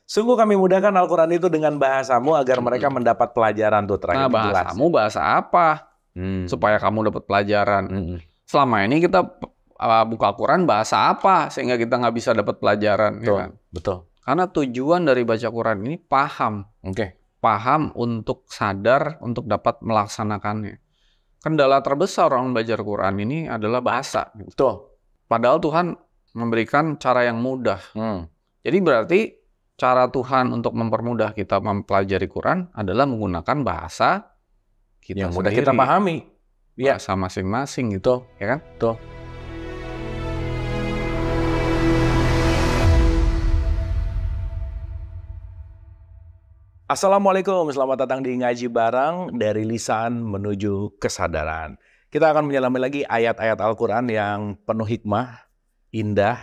Sungguh kami mudahkan Al-Quran itu dengan bahasamu agar mereka mendapat pelajaran tuh Nah, terakhir jelas. bahasamu bahasa apa? Supaya kamu dapat pelajaran. Selama ini kita buka Quran bahasa apa sehingga kita nggak bisa dapat pelajaran. Betul, Ya kan? betul. Karena tujuan dari baca Quran ini paham. Oke. Paham untuk sadar, untuk dapat melaksanakannya. Kendala terbesar orang belajar Quran ini adalah bahasa. Betul. Padahal Tuhan memberikan cara yang mudah. Jadi berarti cara Tuhan untuk mempermudah kita mempelajari Quran adalah menggunakan bahasa kita yang mudah sendiri. kita pahami. Iya. Bahasa masing-masing gitu, ya kan? Betul. Assalamualaikum, selamat datang di Ngaji Bareng dari lisan menuju kesadaran. Kita akan menyelami lagi ayat-ayat Al-Quran yang penuh hikmah, indah,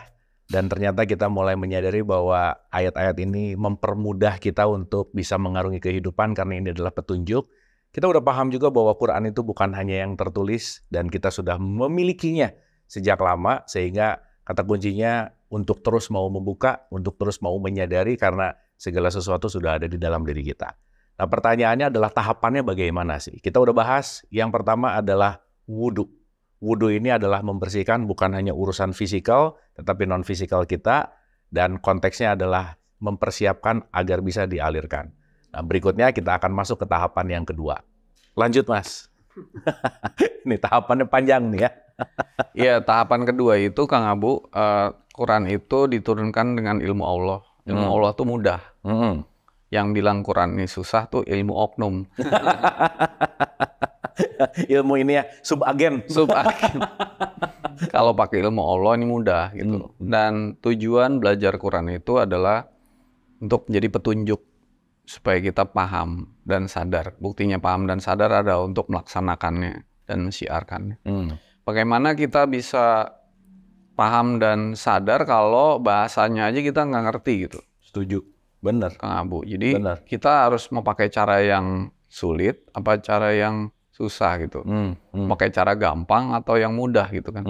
dan ternyata kita mulai menyadari bahwa ayat-ayat ini mempermudah kita untuk bisa mengarungi kehidupan karena ini adalah petunjuk. Kita udah paham juga bahwa Quran itu bukan hanya yang tertulis dan kita sudah memilikinya sejak lama sehingga kata kuncinya untuk terus mau membuka, untuk terus mau menyadari karena segala sesuatu sudah ada di dalam diri kita. Nah, pertanyaannya adalah tahapannya bagaimana sih? Kita udah bahas, yang pertama adalah wudhu. Wudhu ini adalah membersihkan bukan hanya urusan fisikal, tetapi non-fisikal kita, dan konteksnya adalah mempersiapkan agar bisa dialirkan. Nah, berikutnya kita akan masuk ke tahapan yang kedua. Lanjut, Mas. Ini tahapannya panjang nih ya. Iya, tahapan kedua itu, Kang Abu, Quran itu diturunkan dengan ilmu Allah. Ilmu Allah tuh mudah. Yang bilang Quran ini susah tuh ilmu oknum. Ilmu ini ya, subagen. Kalau pakai ilmu Allah ini mudah gitu. Dan tujuan belajar Quran itu adalah untuk menjadi petunjuk supaya kita paham dan sadar. Buktinya paham dan sadar ada untuk melaksanakannya dan mensiarkannya. Bagaimana kita bisa paham dan sadar kalau bahasanya aja kita nggak ngerti gitu. Setuju. Benar. Kang Abu. Jadi kita harus mau pakai cara yang sulit apa cara yang susah gitu. Pakai cara gampang atau yang mudah gitu kan.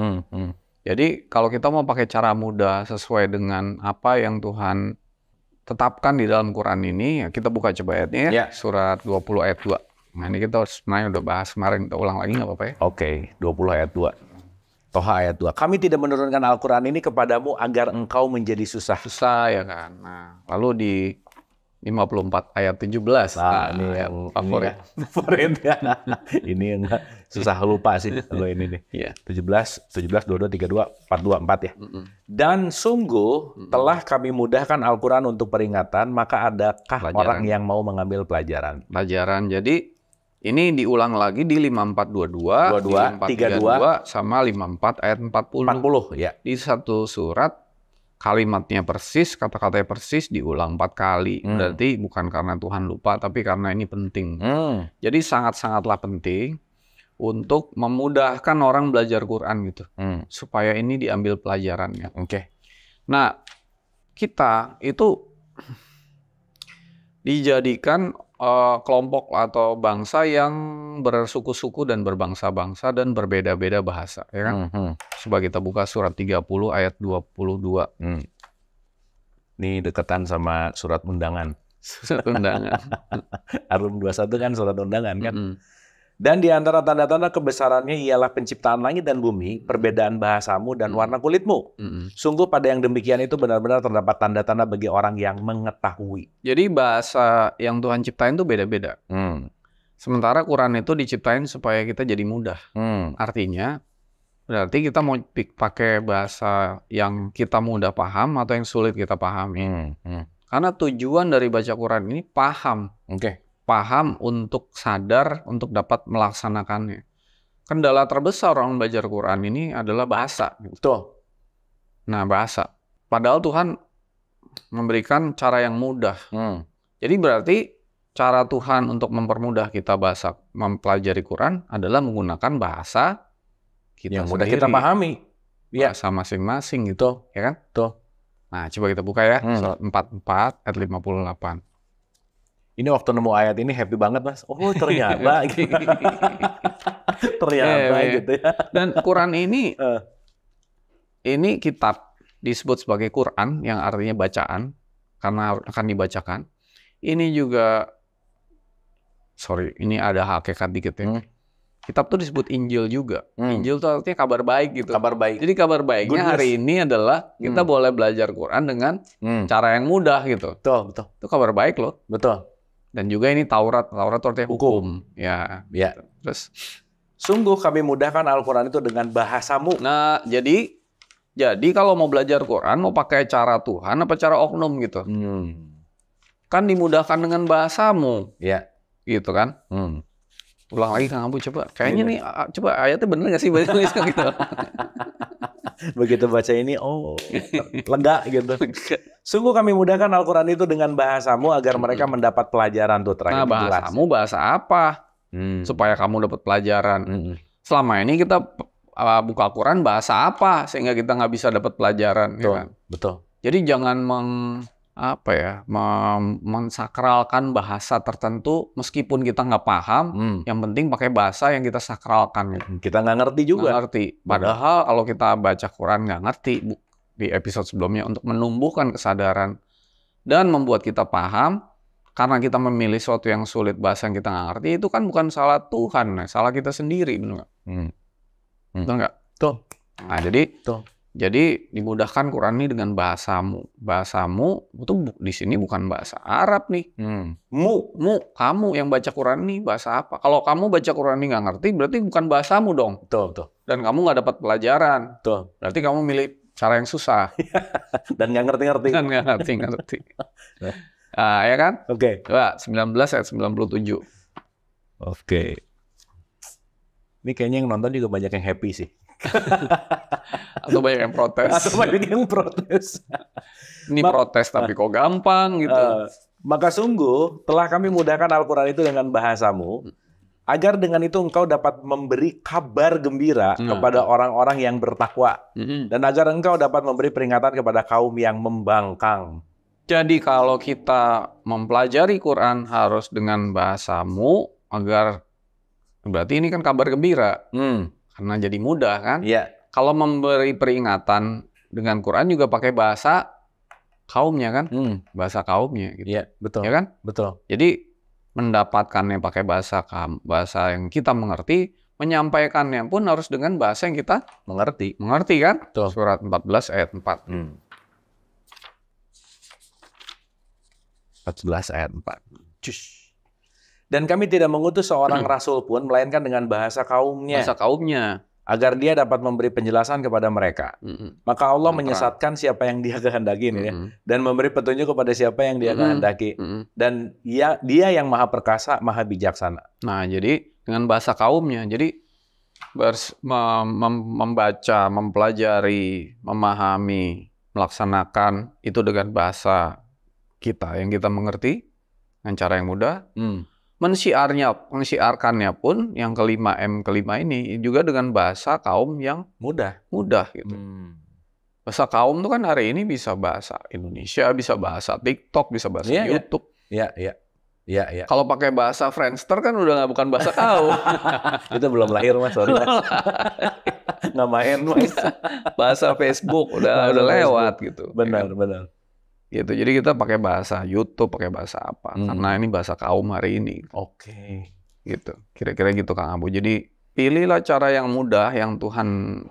Jadi kalau kita mau pakai cara mudah sesuai dengan apa yang Tuhan tetapkan di dalam Quran ini, ya kita buka coba ayatnya ya. Surat 20 ayat 2. Nah ini kita sebenarnya udah bahas kemarin, kita ulang lagi nggak apa-apa ya? Oke, 20 ayat 2. Toha ayat 2. Kami tidak menurunkan Al-Quran ini kepadamu agar engkau menjadi susah. Susah ya kan. Nah, lalu di 54 ayat 17. Nah, ini yang favorit. Favorit ya. Ini yang susah lupa sih kalau ini nih. 17, 22, 32, 42, 4 ya. Dan sungguh telah kami mudahkan Al-Quran untuk peringatan, maka adakah orang yang mau mengambil pelajaran? Pelajaran. Jadi ini diulang lagi di 5422, 22, 32 sama 54 ayat 40. 40 ya. Di satu surat kalimatnya persis, kata-katanya persis diulang 4 kali. Berarti bukan karena Tuhan lupa, tapi karena ini penting. Jadi sangat-sangatlah penting untuk memudahkan orang belajar Quran gitu. Supaya ini diambil pelajarannya. Nah, kita itu dijadikan kelompok atau bangsa yang bersuku-suku dan berbangsa-bangsa dan berbeda-beda bahasa, ya kan? Coba kita buka surat 30 ayat 22. Ini dekatan sama surat undangan. Surat undangan. Arum 21 kan surat undangan kan? Dan di antara tanda-tanda kebesarannya ialah penciptaan langit dan bumi, perbedaan bahasamu dan warna kulitmu. Sungguh pada yang demikian itu benar-benar terdapat tanda-tanda bagi orang yang mengetahui. Jadi bahasa yang Tuhan ciptain itu beda-beda. Sementara Quran itu diciptain supaya kita jadi mudah. Artinya, berarti kita mau pakai bahasa yang kita mudah paham atau yang sulit kita pahami. Karena tujuan dari baca Quran ini paham. Paham untuk sadar, untuk dapat melaksanakannya. Kendala terbesar orang belajar Quran ini adalah bahasa. Betul. Nah, bahasa. Padahal Tuhan memberikan cara yang mudah. Jadi berarti cara Tuhan untuk mempermudah kita mempelajari Quran adalah menggunakan bahasa kita yang mudah sendiri. kita pahami. Bahasa masing-masing gitu, ya kan? Nah, coba kita buka ya, surat 44 ayat 58. Ini waktu nemu ayat ini happy banget, Mas. Oh, ternyata. Ternyata gitu ya. Dan Quran ini kitab disebut sebagai Quran yang artinya bacaan karena akan dibacakan. Ini juga, ini ada hakikat dikit ya. Kitab tuh disebut Injil juga. Injil tuh artinya kabar baik gitu. Kabar baik. Jadi kabar baiknya hari ini adalah kita boleh belajar Quran dengan cara yang mudah gitu. Betul. Itu kabar baik loh. Betul. Dan juga ini Taurat. Taurat itu artinya hukum. Ya. Terus, sungguh kami mudahkan Al-Quran itu dengan bahasamu. Nah, jadi kalau mau belajar Quran, mau pakai cara Tuhan apa cara oknum gitu. Kan dimudahkan dengan bahasamu. Ya. Gitu kan. Ulang lagi Kang Abu coba. Kayaknya nih, coba ayatnya bener nggak sih baca gitu. Begitu baca ini, lega gitu. Sungguh kami mudahkan Al-Quran itu dengan bahasamu agar mereka mendapat pelajaran tuh terakhir. Nah, bahasamu bahasa apa? Supaya kamu dapat pelajaran. Selama ini kita buka Quran bahasa apa sehingga kita nggak bisa dapat pelajaran. Betul. Ya kan? Betul. Jadi jangan mensakralkan bahasa tertentu meskipun kita nggak paham. Yang penting pakai bahasa yang kita sakralkan. Kita nggak ngerti juga. Nggak ngerti. Padahal kalau kita baca Quran nggak ngerti di episode sebelumnya untuk menumbuhkan kesadaran dan membuat kita paham. Karena kita memilih sesuatu yang sulit, bahasa yang kita nggak ngerti, itu kan bukan salah Tuhan, salah kita sendiri, benar nggak? Betul nggak? Betul. Nah, jadi dimudahkan Quran ini dengan bahasamu. Bahasamu itu di sini bukan bahasa Arab nih. Kamu yang baca Quran ini bahasa apa? Kalau kamu baca Quran ini nggak ngerti, berarti bukan bahasamu dong. Betul. Dan kamu nggak dapat pelajaran. Betul. Berarti kamu milih cara yang susah. Dan nggak ngerti-ngerti. Ya kan? Oke. Coba 19 ayat 97. Oke. Ini kayaknya yang nonton juga banyak yang happy sih. Atau banyak yang protes. Ini protes tapi kok gampang gitu. Maka sungguh telah kami mudahkan Al-Quran itu dengan bahasamu, agar dengan itu engkau dapat memberi kabar gembira kepada orang-orang yang bertakwa. Dan agar engkau dapat memberi peringatan kepada kaum yang membangkang. Jadi kalau kita mempelajari Quran harus dengan bahasamu agar berarti ini kan kabar gembira. Karena jadi mudah kan? Iya. Kalau memberi peringatan dengan Quran juga pakai bahasa kaumnya kan? Bahasa kaumnya gitu. Iya, betul. Ya kan? Betul. Jadi mendapatkannya pakai bahasa yang kita mengerti, menyampaikannya pun harus dengan bahasa yang kita mengerti. Mengerti kan? Betul. Surat 14 ayat 4. 14 ayat 4. Dan kami tidak mengutus seorang rasul pun, melainkan dengan bahasa kaumnya. Bahasa kaumnya. Agar dia dapat memberi penjelasan kepada mereka. Maka Allah menyesatkan siapa yang dia kehendaki ini, dan memberi petunjuk kepada siapa yang dia kehendaki. Dan dia yang maha perkasa, maha bijaksana. Nah, jadi dengan bahasa kaumnya. Jadi membaca, mempelajari, memahami, melaksanakan itu dengan bahasa kita yang kita mengerti dengan cara yang mudah. Mensiarkannya pun yang kelima ini juga dengan bahasa kaum yang mudah gitu. Bahasa kaum itu kan hari ini bisa bahasa Indonesia, bisa bahasa TikTok, bisa bahasa YouTube. Iya. Kalau pakai bahasa Friendster kan udah bukan bahasa kaum. Itu belum lahir Mas, sorry Mas. Nggak main Mas. Bahasa Facebook udah lewat gitu. Benar. Gitu. Jadi kita pakai bahasa YouTube, pakai bahasa apa? Karena ini bahasa kaum hari ini. Oke. Gitu. Kira-kira gitu Kang Abu. Jadi pilihlah cara yang mudah yang Tuhan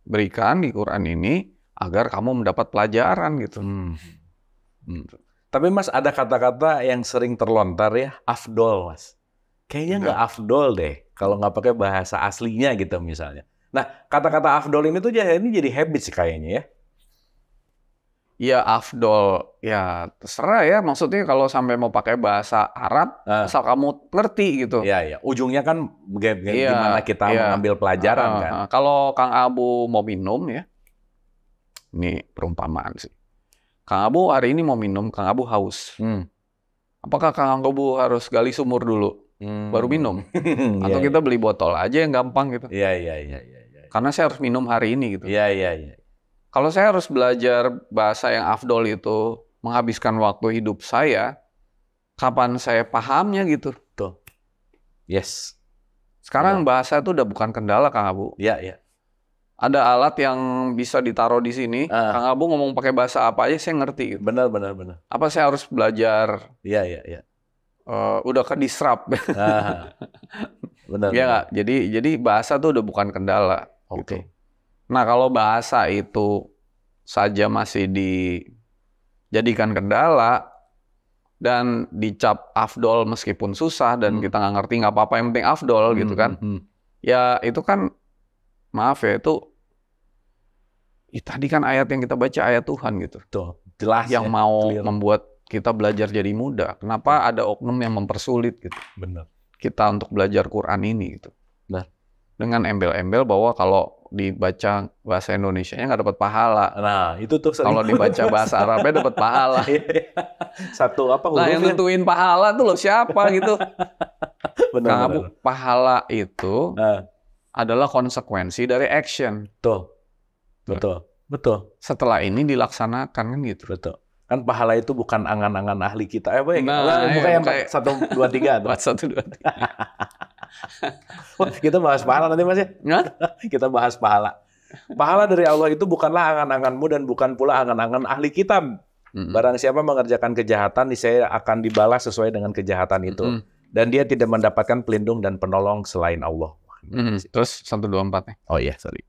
berikan di Quran ini agar kamu mendapat pelajaran gitu. Tapi Mas, ada kata-kata yang sering terlontar ya, afdol Mas. Kayaknya nggak afdol deh kalau nggak pakai bahasa aslinya gitu misalnya. Nah, kata-kata afdol ini tuh jadi habit sih kayaknya ya. Ya afdol, ya terserah ya. Maksudnya kalau sampai mau pakai bahasa Arab, asal kamu ngerti gitu. Iya. Ujungnya kan gimana kita mengambil pelajaran kan. Kalau Kang Abu mau minum ya, ini perumpamaan sih. Kang Abu hari ini mau minum, Kang Abu haus. Apakah Kang Abu harus gali sumur dulu, baru minum? Atau kita beli botol aja yang gampang gitu? Iya. Karena saya harus minum hari ini gitu. Iya. Kalau saya harus belajar bahasa yang afdol itu menghabiskan waktu hidup saya, kapan saya pahamnya gitu? Tuh. Yes. Sekarang bahasa itu udah bukan kendala Kang Abu. Iya. ada alat yang bisa ditaruh di sini. Kang Abu ngomong pakai bahasa apa aja saya ngerti. Gitu. Benar. Apa saya harus belajar? Iya. Udah kedisrap. Benar. Ya nggak? Jadi bahasa tuh udah bukan kendala. Oke. Gitu. Nah kalau bahasa itu saja masih dijadikan kendala dan dicap afdol meskipun susah dan kita nggak ngerti nggak apa-apa yang penting afdol gitu kan? Ya itu kan maaf ya itu tadi kan ayat yang kita baca ayat Tuhan gitu. Tuh, jelas yang mau membuat kita belajar jadi mudah. Kenapa ada oknum yang mempersulit gitu? Benar. Kita untuk belajar Quran ini gitu. Benar. Dengan embel-embel bahwa kalau dibaca bahasa Indonesianya nggak dapat pahala. Nah, itu tuh kalau dibaca bahasa Arabnya dapat pahala. Satu apa huruf? Nah, yang nentuin pahala tuh loh siapa gitu. Benar. Pahala itu adalah konsekuensi dari action. Betul. Setelah ini dilaksanakan kan gitu. Betul. Kan pahala itu bukan angan-angan ahli kita. Bukan yang 1, 2, 3. 1, 2, 3. Kita bahas pahala nanti Mas ya. Kita bahas pahala. Pahala dari Allah itu bukanlah angan-anganmu dan bukan pula angan-angan ahli kita. Barang siapa mengerjakan kejahatan, niscaya akan dibalas sesuai dengan kejahatan itu. Dan dia tidak mendapatkan pelindung dan penolong selain Allah. Terus 1, 2, 4 nih. Oh iya, sorry.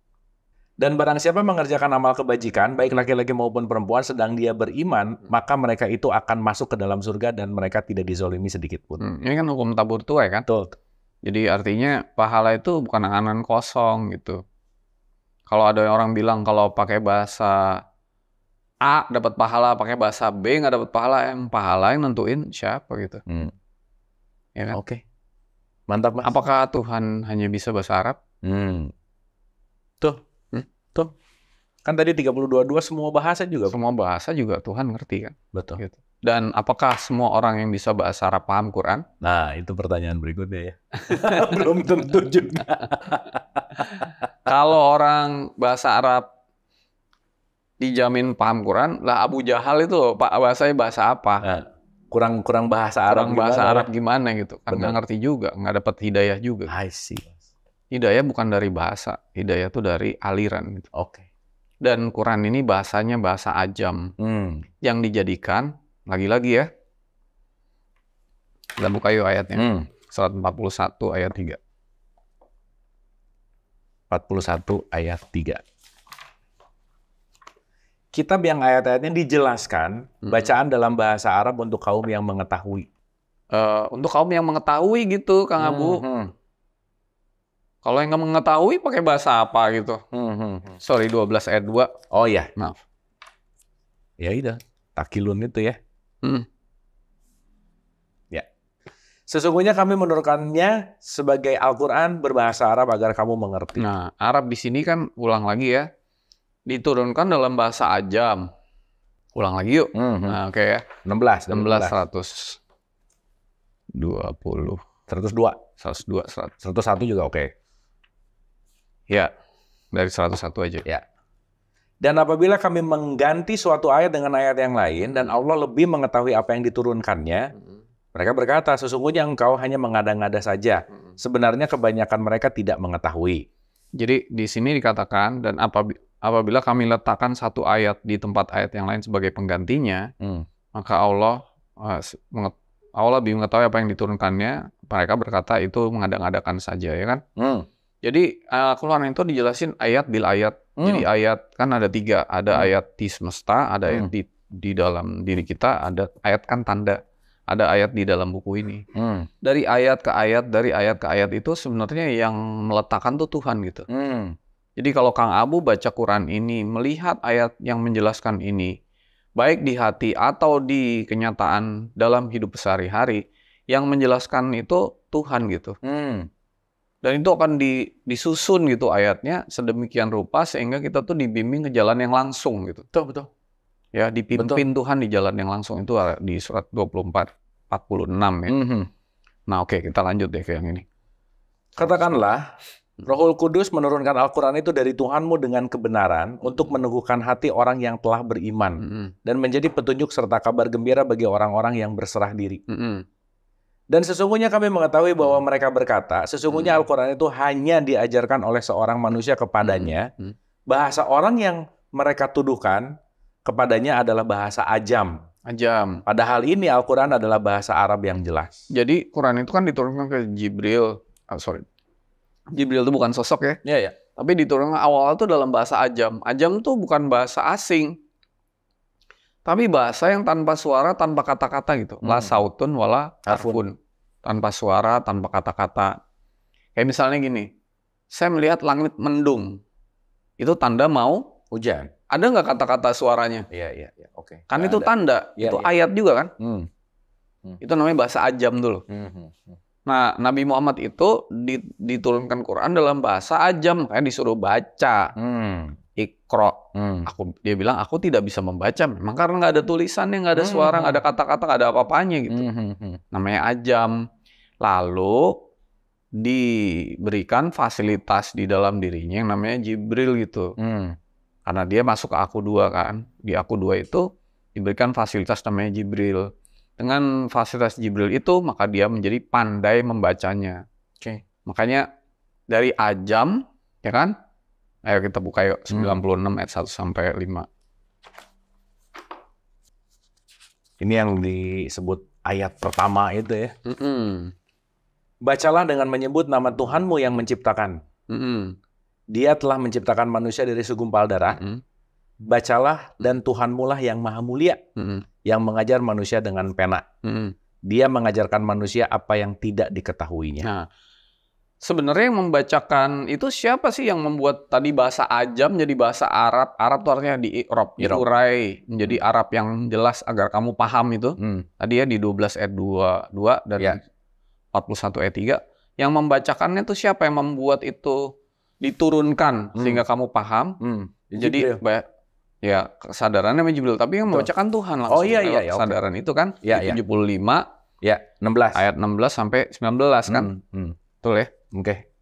Dan barang siapa mengerjakan amal kebajikan, baik laki-laki maupun perempuan, sedang dia beriman, maka mereka itu akan masuk ke dalam surga dan mereka tidak dizolimi sedikit pun. Ini kan hukum tabur tuai kan? Betul. Jadi artinya pahala itu bukan angan-angan kosong gitu. Kalau ada orang bilang kalau pakai bahasa A dapat pahala, pakai bahasa B nggak dapat pahala, pahala yang nentuin siapa gitu. Ya kan? Oke. Mantap Mas. Apakah Tuhan hanya bisa bahasa Arab? Tuh. Kan tadi 32 semua bahasa juga. Semua bahasa juga Tuhan ngerti kan? Betul. Gitu. Dan apakah semua orang yang bisa bahasa Arab paham Quran? Nah, itu pertanyaan berikutnya ya. Belum tentu juga. Kalau orang bahasa Arab dijamin paham Quran, lah Abu Jahal itu bahasanya bahasa apa? Nah, kurang bahasa Arab. Kurang bahasa Arab gimana gitu? Kan nggak ngerti juga, nggak dapat hidayah juga. I see. Hidayah bukan dari bahasa, hidayah itu dari aliran gitu. Oke. Dan Quran ini bahasanya bahasa ajam yang dijadikan lagi-lagi ya. Kita buka yuk ayatnya. Surat 41 ayat 3. 41 ayat 3. Kitab yang ayat-ayatnya dijelaskan bacaan dalam bahasa Arab untuk kaum yang mengetahui. Untuk kaum yang mengetahui gitu, Kang Abu. Kalau yang nggak mengetahui pakai bahasa apa gitu? Sorry, 12 ayat 2. Oh iya. Maaf. Ya udah, takilun itu ya. Ya. Sesungguhnya kami menurunkannya sebagai Al-Quran berbahasa Arab agar kamu mengerti. Nah, Arab di sini kan ulang lagi ya. Diturunkan dalam bahasa ajam. Ulang lagi yuk. Nah, oke ya. 16, 100. 20. 102. 102, 100. 101 juga oke. Ya, dari 101 aja. Ya. Dan apabila kami mengganti suatu ayat dengan ayat yang lain, dan Allah lebih mengetahui apa yang diturunkannya, mereka berkata, sesungguhnya engkau hanya mengada-ngada saja. Sebenarnya kebanyakan mereka tidak mengetahui. Jadi di sini dikatakan, dan apabila kami letakkan satu ayat di tempat ayat yang lain sebagai penggantinya, maka Allah lebih mengetahui apa yang diturunkannya. Mereka berkata itu mengada-ngadakan saja, ya kan? Jadi Al-Quran itu dijelasin ayat bil ayat. Jadi ayat kan ada 3. Ada ayat di semesta, ada ayat di dalam diri kita, ada ayat kan tanda. Ada ayat di dalam buku ini. Dari ayat ke ayat itu sebenarnya yang meletakkan tuh Tuhan gitu. Jadi kalau Kang Abu baca Quran ini, melihat ayat yang menjelaskan ini, baik di hati atau di kenyataan dalam hidup sehari-hari, yang menjelaskan itu Tuhan gitu. Dan itu akan disusun gitu ayatnya sedemikian rupa sehingga kita tuh dibimbing ke jalan yang langsung gitu. Betul. Ya, dipimpin Tuhan di jalan yang langsung itu di surat 24, 46 ya. Nah, oke, kita lanjut deh ke yang ini. Katakanlah, Rohul Kudus menurunkan Al-Quran itu dari Tuhanmu dengan kebenaran untuk meneguhkan hati orang yang telah beriman dan menjadi petunjuk serta kabar gembira bagi orang-orang yang berserah diri. Dan sesungguhnya kami mengetahui bahwa mereka berkata, sesungguhnya Al-Quran itu hanya diajarkan oleh seorang manusia kepadanya. Bahasa orang yang mereka tuduhkan kepadanya adalah bahasa ajam. Padahal ini Al-Quran adalah bahasa Arab yang jelas. Jadi Quran itu kan diturunkan ke Jibril. Jibril itu bukan sosok ya. Iya. Tapi diturunkan awal itu dalam bahasa ajam. Ajam itu bukan bahasa asing. Tapi bahasa yang tanpa suara, tanpa kata-kata gitu. La sautun wala harfun. Tanpa suara, tanpa kata-kata. Kayak misalnya gini. Saya melihat langit mendung. Itu tanda mau hujan. Ada nggak kata-kata suaranya? Iya. Oke. Kan itu tanda. Itu ayat juga kan? Itu namanya bahasa ajam dulu. Nah, Nabi Muhammad itu diturunkan Quran dalam bahasa ajam. Kayak disuruh baca. Iqra. Dia bilang, aku tidak bisa membaca. Memang karena nggak ada tulisannya, nggak ada suara, nggak ada kata-kata, nggak ada apa-apanya gitu. Namanya ajam. Lalu diberikan fasilitas di dalam dirinya yang namanya Jibril gitu. Karena dia masuk ke Aku 2 kan. Di Aku 2 itu diberikan fasilitas namanya Jibril. Dengan fasilitas Jibril itu, maka dia menjadi pandai membacanya. Makanya dari ajam, ya kan? Ayo kita buka yuk, 96 ayat 1 sampai 5. Ini yang disebut ayat pertama itu ya. Bacalah dengan menyebut nama Tuhanmu yang menciptakan. Dia telah menciptakan manusia dari segumpal darah. Bacalah, dan Tuhanmu lah yang maha mulia, yang mengajar manusia dengan pena. Dia mengajarkan manusia apa yang tidak diketahuinya. Nah, sebenarnya yang membacakan itu siapa sih yang membuat tadi bahasa ajam jadi bahasa Arab? Arab itu artinya di-i'rab, diurai menjadi Arab yang jelas agar kamu paham itu. Tadi ya di 12 ayat 2 dan 41 ayat 3. Yang membacakannya itu siapa yang membuat itu diturunkan sehingga kamu paham? Jadi ya kesadarannya Jibril, tapi yang membacakan Tuhan langsung. Kesadaran itu kan di 75 16 ayat 16 sampai 19 kan. Betul ya? Oke.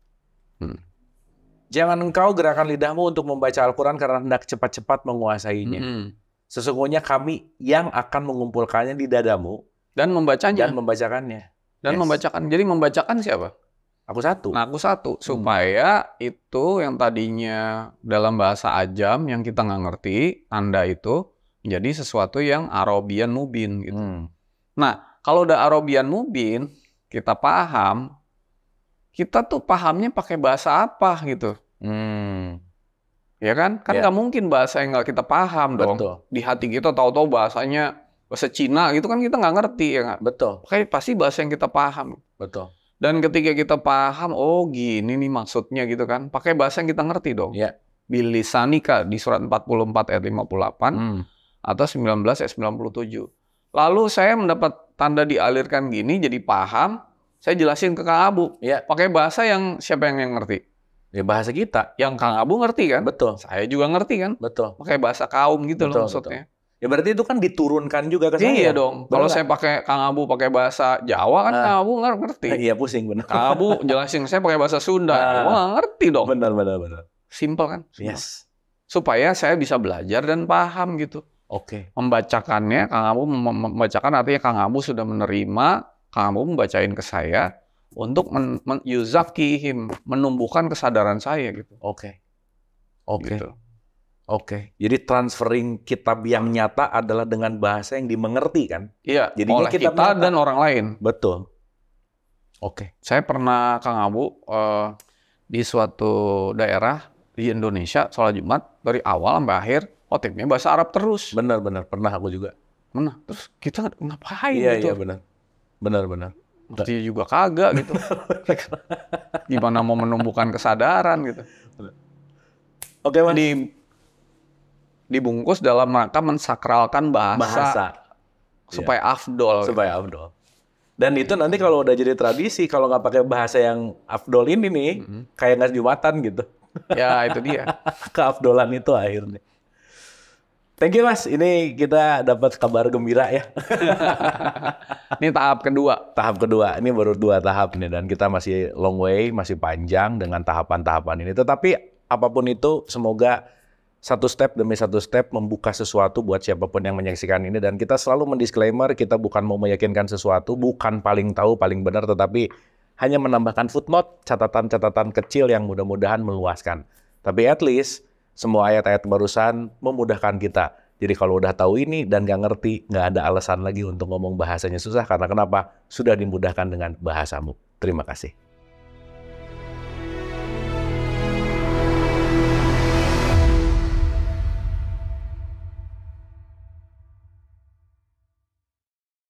Jangan engkau gerakan lidahmu untuk membaca Al-Quran karena hendak cepat-cepat menguasainya. Sesungguhnya kami yang akan mengumpulkannya di dadamu dan membacanya. Dan membacakan. Jadi membacakan siapa? Aku satu. Nah, aku satu. Supaya itu yang tadinya dalam bahasa ajam yang kita nggak ngerti, tanda itu menjadi sesuatu yang Arabian mubin gitu. Nah, kalau udah Arabian mubin, kita paham, kita tuh pahamnya pakai bahasa apa gitu. Ya kan? Kan nggak mungkin bahasa yang nggak kita paham dong. Di hati kita tahu-tahu bahasanya bahasa Cina gitu kan kita nggak ngerti ya nggak? Betul. Kayak pasti bahasa yang kita paham. Betul. Dan ketika kita paham, oh gini nih maksudnya gitu kan, pakai bahasa yang kita ngerti dong. Bilisanika di surat 44 ayat 58 atau 19 ayat 97. Lalu saya mendapat tanda dialirkan gini jadi paham, saya jelasin ke Kang Abu. Pakai bahasa yang siapa yang ngerti? Ya bahasa kita. Yang Kang Abu ngerti kan? Betul. Saya juga ngerti kan? Betul. Pakai bahasa kaum gitu loh maksudnya. Ya berarti itu kan diturunkan juga ke saya. Iya dong. Kalau saya pakai Kang Abu pakai bahasa Jawa kan Kang Abu nggak ngerti. Iya pusing benar. Kang Abu jelasin saya pakai bahasa Sunda. Wah ngerti dong. Benar. Simple kan? Yes. Supaya saya bisa belajar dan paham gitu. Membacakannya, Kang Abu membacakan artinya Kang Abu sudah menerima, Kang Abu membacain ke saya untuk yuzakihim, menumbuhkan kesadaran saya gitu. Gitu. Jadi transferring kitab yang nyata adalah dengan bahasa yang dimengerti kan? Iya, oleh kita dan orang lain. Betul. Saya pernah Kang Abu di suatu daerah di Indonesia sholat Jumat dari awal sampai akhir khotibnya bahasa Arab terus. Benar. Pernah aku juga. Terus kita ngapain Iya gitu? benar. Ngerti juga kagak gitu. Gimana mau menumbuhkan kesadaran gitu. Mas. Dibungkus dalam rangka mensakralkan bahasa. Supaya afdol. Dan itu nanti kalau udah jadi tradisi, kalau nggak pakai bahasa yang afdol ini nih, kayak nggak Jumatan gitu. Ya itu dia. Keafdolan itu akhirnya. Thank you Mas, ini kita dapat kabar gembira ya. Ini tahap kedua. Ini baru 2 tahap nih, dan kita masih long way, masih panjang dengan tahapan-tahapan ini. Tetapi apapun itu, semoga satu step demi satu step membuka sesuatu buat siapapun yang menyaksikan ini. Dan kita selalu mendisklaimer, kita bukan mau meyakinkan sesuatu, bukan paling tahu, paling benar, tetapi hanya menambahkan footnote, catatan-catatan kecil yang mudah-mudahan meluaskan. Tapi at least, semua ayat-ayat barusan memudahkan kita. Jadi kalau udah tahu ini dan nggak ngerti, nggak ada alasan lagi untuk ngomong bahasanya susah. Karena kenapa? Sudah dimudahkan dengan bahasamu. Terima kasih.